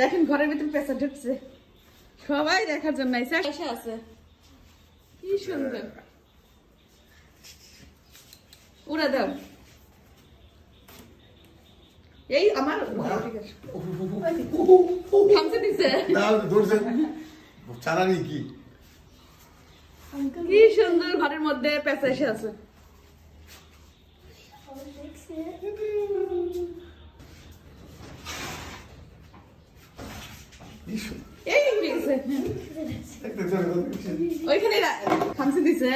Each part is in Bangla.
দেখেন ঘরের ভিতরে পেঁচা ঢুকছে, সবাই দেখার জন্য আছে। কি সুন্দর, উড়া দাও। এই আমার কি সুন্দর ঘরের মধ্যে পেঁচা এসে আছে। ওইখানে খামসে দিছে।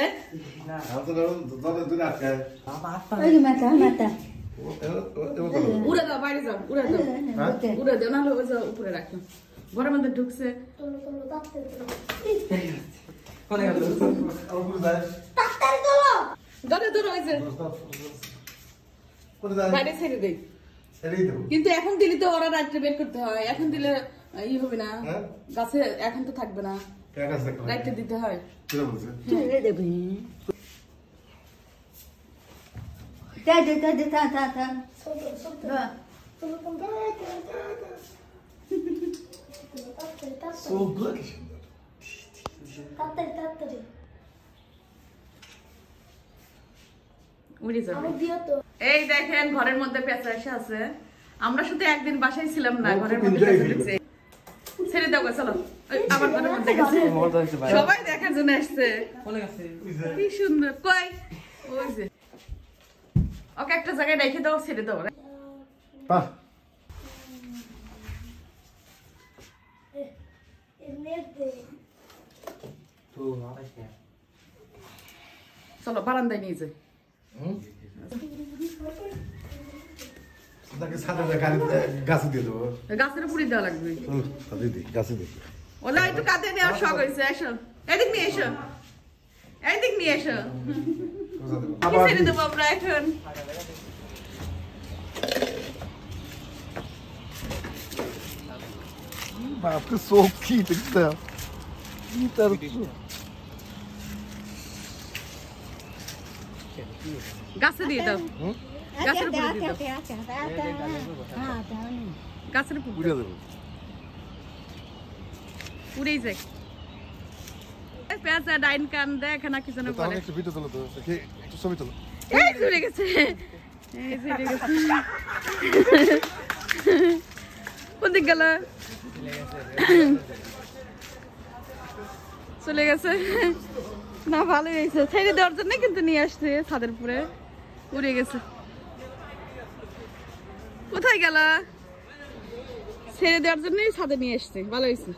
উড়ে দাও, বাইরে যাও, উড়ে দাও, উড়ে দাও, নাহলে ওই যাও উপরে রাখো। ঘরের মধ্যে ঢুকছে। বাইরে ছেড়ে দেই, কিন্তু এখন দিলে তো ওরা রাত্রে বের করতে হয়। এখন দিলে ই হবে না, গাছে এখন তো থাকবে না, রাত্রে দিতে হয়। এই দেখেন ঘরের মধ্যে পেঁচা এসে আছে। আমরা শুধু একদিন বাসায় ছিলাম না, ঘরের মধ্যে ছেড়ে দাও। চলো আবার ঘরের মধ্যে গেছে, সবাই দেখার জন্য আসছে। কি সুন্দর। কই ওই যে ওকে একটা জায়গায় রেখে দাও, ছেড়ে দাও। চলো বারান্দায় নিয়ে যাই। গাছের উপরে দেওয়া লাগবে। ওলা একটু কাঁধে নেওয়ার শখ হয়েছে। এসো এদিক নিয়ে এসো, এদিক নিয়ে এসো। ছেড়ে দেবো আমরা এখন। বাপরে চোখ কি দেখতে গাছে দিয়ে দাও, গাছের উপরে দিয়ে দাও, গাছের উপরে উড়েই যায়। পেঁচা ডাইন কান দেখে না, কি যেন বলে। এই চলে গেছে, এই চলে গেছে। কোন দিক গেল? চলে গেছে না, ভালো হয়েছে। ছেড়ে দেওয়ার জন্য কিন্তু নিয়ে আসছে ছাদের উপরে, উড়ে গেছে। কোথায় গেল? ছেড়ে দেওয়ার জন্যই ছাদে নিয়ে আসছে, ভালো হয়েছে।